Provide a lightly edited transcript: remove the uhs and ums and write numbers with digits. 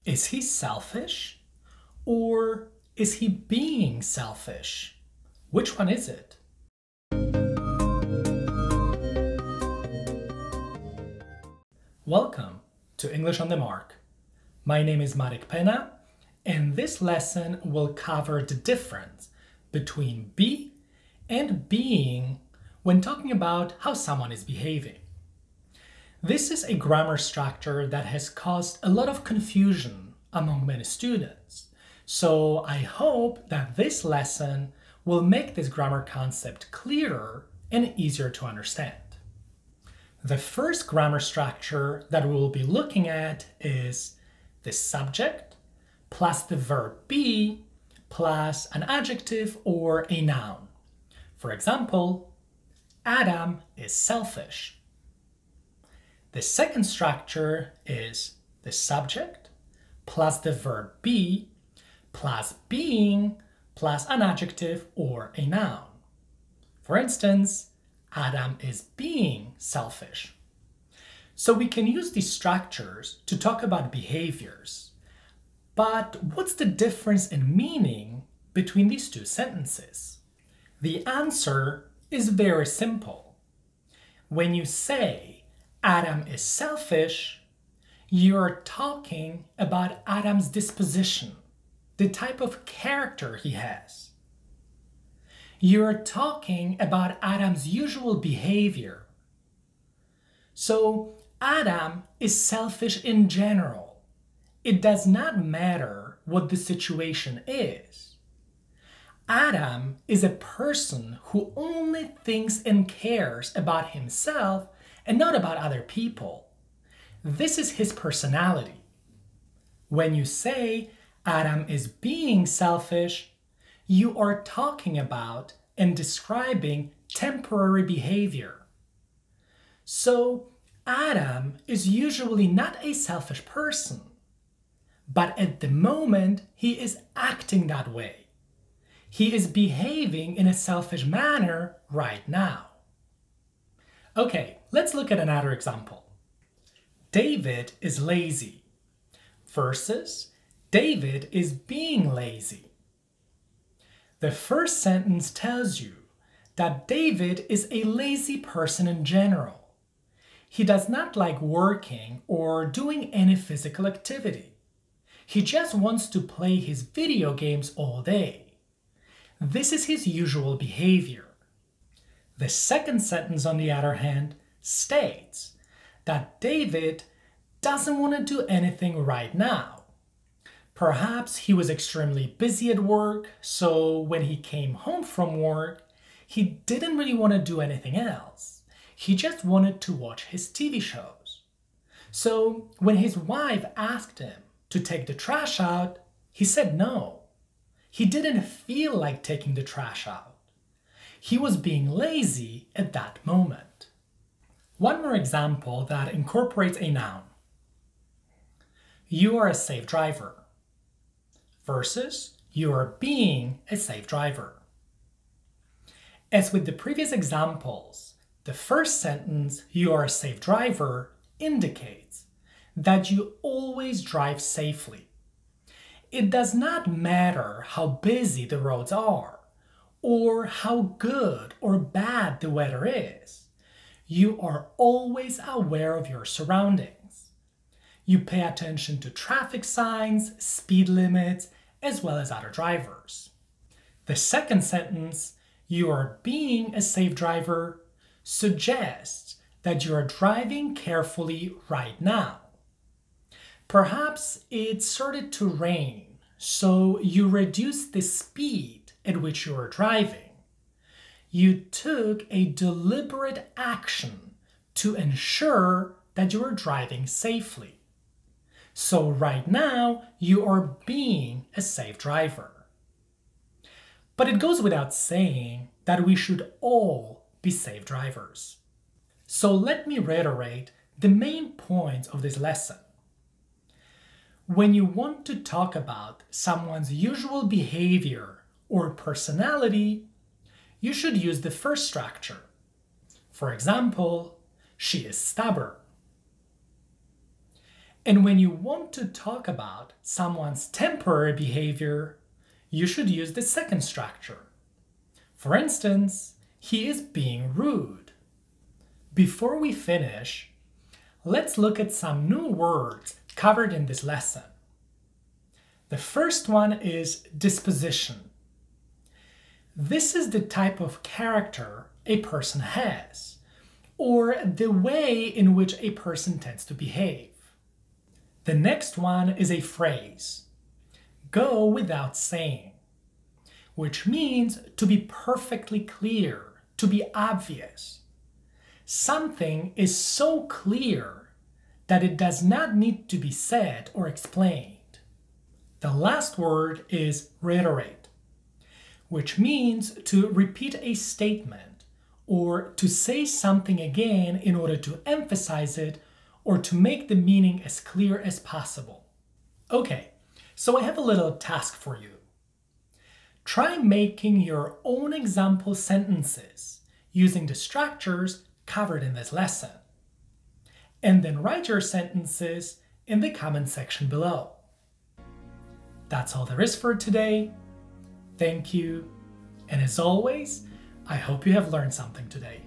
Is he selfish? Or is he being selfish? Which one is it? Welcome to English on the Mark. My name is Marek Pena, and this lesson will cover the difference between be and being when talking about how someone is behaving. This is a grammar structure that has caused a lot of confusion among many students, so I hope that this lesson will make this grammar concept clearer and easier to understand. The first grammar structure that we will be looking at is the subject plus the verb be plus an adjective or a noun. For example, Adam is selfish. The second structure is the subject plus the verb be plus being plus an adjective or a noun. For instance, Adam is being selfish. So we can use these structures to talk about behaviors. But what's the difference in meaning between these two sentences? The answer is very simple. When you say Adam is selfish, you're talking about Adam's disposition, the type of character he has. You're talking about Adam's usual behavior. So Adam is selfish in general. It does not matter what the situation is. Adam is a person who only thinks and cares about himself and not about other people. This is his personality. When you say Adam is being selfish, you are talking about and describing temporary behavior. So Adam is usually not a selfish person, but at the moment he is acting that way. He is behaving in a selfish manner right now. Okay, let's look at another example. David is lazy versus David is being lazy. The first sentence tells you that David is a lazy person in general. He does not like working or doing any physical activity. He just wants to play his video games all day. This is his usual behavior. The second sentence, on the other hand, states that David doesn't want to do anything right now. Perhaps he was extremely busy at work, so when he came home from work, he didn't really want to do anything else. He just wanted to watch his TV shows. So when his wife asked him to take the trash out, he said no. He didn't feel like taking the trash out. He was being lazy at that moment. One more example that incorporates a noun. You are a safe driver versus you are being a safe driver. As with the previous examples, the first sentence, you are a safe driver, indicates that you always drive safely. It does not matter how busy the roads are or how good or bad the weather is. You are always aware of your surroundings. You pay attention to traffic signs, speed limits, as well as other drivers. The second sentence, you are being a safe driver, suggests that you are driving carefully right now. Perhaps it started to rain, so you reduced the speed at which you are driving. You took a deliberate action to ensure that you are driving safely. So right now, you are being a safe driver. But it goes without saying that we should all be safe drivers. So let me reiterate the main points of this lesson. When you want to talk about someone's usual behavior or personality, you should use the first structure. For example, she is stubborn. And when you want to talk about someone's temporary behavior, you should use the second structure. For instance, he is being rude. Before we finish, let's look at some new words covered in this lesson. The first one is disposition. This is the type of character a person has, or the way in which a person tends to behave. The next one is a phrase, go without saying, which means to be perfectly clear, to be obvious. Something is so clear that it does not need to be said or explained. The last word is reiterate, which means to repeat a statement or to say something again in order to emphasize it or to make the meaning as clear as possible. Okay, so I have a little task for you. Try making your own example sentences using the structures covered in this lesson. And then write your sentences in the comment section below. That's all there is for today. Thank you. And as always, I hope you have learned something today.